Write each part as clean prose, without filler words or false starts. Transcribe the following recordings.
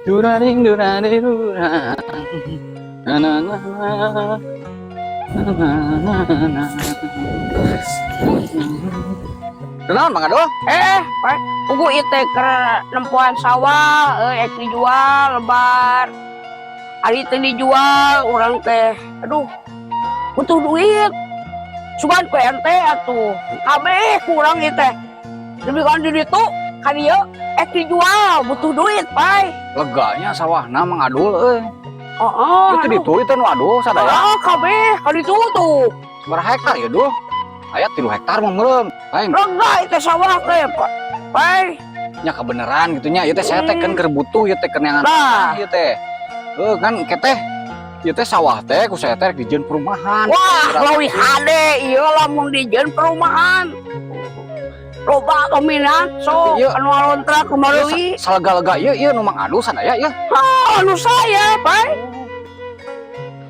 Duraring durare durang. Na na na na. Na na na. Kenaon Mang Adul? Pak, tunggu itu ke nempuan sawah, ek dijual lebar. Hari itu dijual, orang teh, aduh, butuh duit. Sugan ku ente atuh, kabeh kurang itu. Lebih kan di itu, kan dia ek dijual, butuh duit, Pak. Leganya sawahna Mang Adul itu aduh. itu nu aduh sadaya. Kabeh, kan itu tuh. Berapa hektar ya Dul? Aya 3 hektar mah meureum. Lain. Lega itu sawah teh, Pak. Nya kebenaran gitu nya, ieu teh saya teh kan keur butuh ieu teh keneangan ieu teh. Kan keteh ieu teh sawah teh ku saya teh dijieun perumahan. Wah, leuwih hade ieu lamun dijieun perumahan. Loba dominan so anu alontra kumaha Salaga-lega ieu nu Mang Adul sadaya ieu. Anu saya, Pak.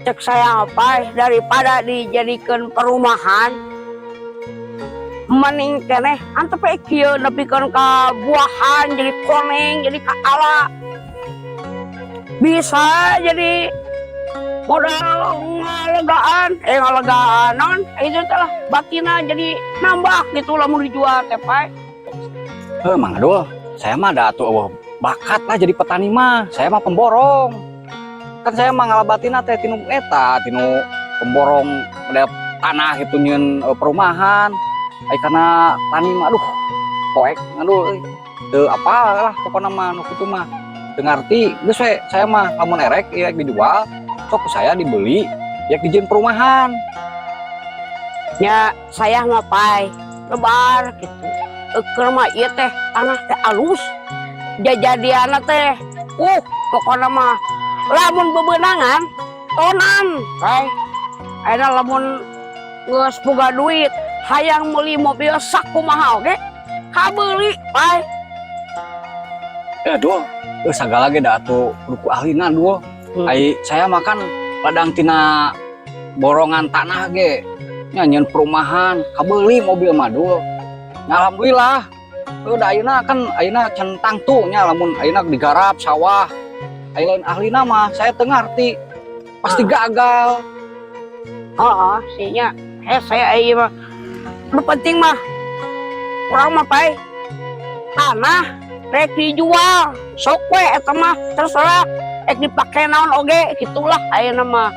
Cek saya apa daripada dijadikan perumahan mending keneh antep kieu nepikeun ka buahan jadi koneng jadi ka ala bisa jadi modal ngalegaan non itu telah batina jadi nambah gitu lamun dijual teh Pak. Mang Adul, saya mah ada atuh bakat lah jadi petani mah. Saya mah pemborong. Kan saya mah ngalabatina teh tinu pemborong pada tanah itu nyeun perumahan. Ai kana tani mah aduh poek aduh teu apa lah pokona mah nu kitu mah teu ngarti geus we saya mah lamun erek ya dijual sok saya dibeli ya dijieun perumahan. Ya saya mah Pai lebar gitu keur mah ieu teh tanah teh alus jajadiana teh pokona mah lamun bebenangan tonan Pai ayeuna lamun geus boga duit hayang meuli mobil saku mahal ge kabeuli Pai. Dul sagala ge da atuh kudu ahlina Dul. Ai saya makan ladang tina borongan tanah ge nyanyian perumahan kabeuli mobil mah Dul. Alhamdulillah da ayeuna kan ayeuna can tangtu nya lamun ayeuna digarap sawah ai lain ahlina mah saya teu ngarti pasti gagal. Sinya saya ieu mah nu penting mah urang mah Pai tanah rek dijual sok we eta mah terserah rek dipake naon oge gitulah ayeuna mah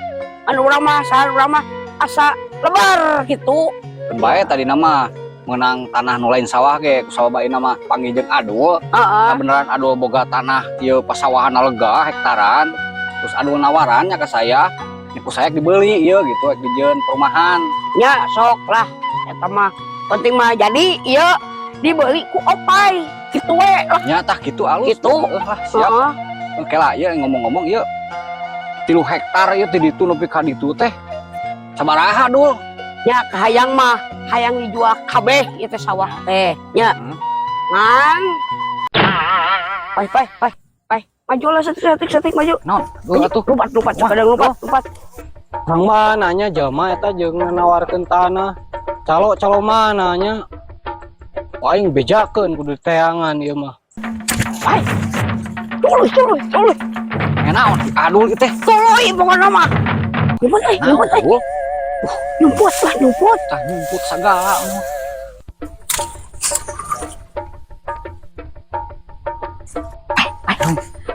anu urang mah saha urang mah asa lebar gitu. Bae tadi nama menang tanah nu lain sawah ge ku sabaina mah panggih jeung Adul. Beneran Adul boga tanah ieu pasawahan lega hektaran terus Adul nawarannya ke saya ku saya dibeli ieu gitu dijieun perumahan. Nya sok lah eta mah penting mah jadi ieu dibeli ku opai kitu we lah. Nya tah kitu alus kitu lah siap. Oke lah ieu ngomong-ngomong ieu 3 hektar ieu teh ditu nepi ka ditu teh sabaraha Dul? Nya kahayang mah hayang dijual kabeh ieu teh sawah teh nya. Ngan Pai maju lah setik maju. Naon? Atuh Lupat kadang. Orang mah nanya jelema eta jeung nawarkeun tanah. Calo mah nanya aing bejakeun kudu teangan ieu mah. Pai. Tuluy. Naon Adul ieu teh? Tuluy pokona mah. Nyumput. Nyumput. Tah nyumput sagala mah.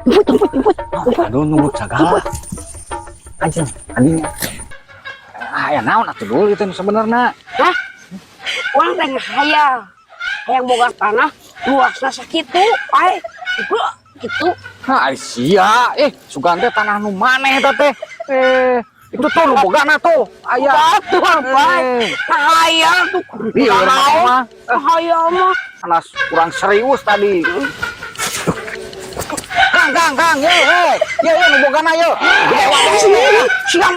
Nyumput. Aduh nyumput sagala. Anjing, adinya. Ya naon atuh Dul itu sebenarnya. Hah? Urang teh hayang boga tanah luasna sakitu, Pai. Gitu. Nah, sia, sugan teh tanah nu maneh eta teh. Itu tuh nu bogana tuh. Aya tuh, Pai. Hayang tuh. Iya mah. Hayang mah. Panas kurang serius tadi. Kang, ye nu bogana ye. Siap.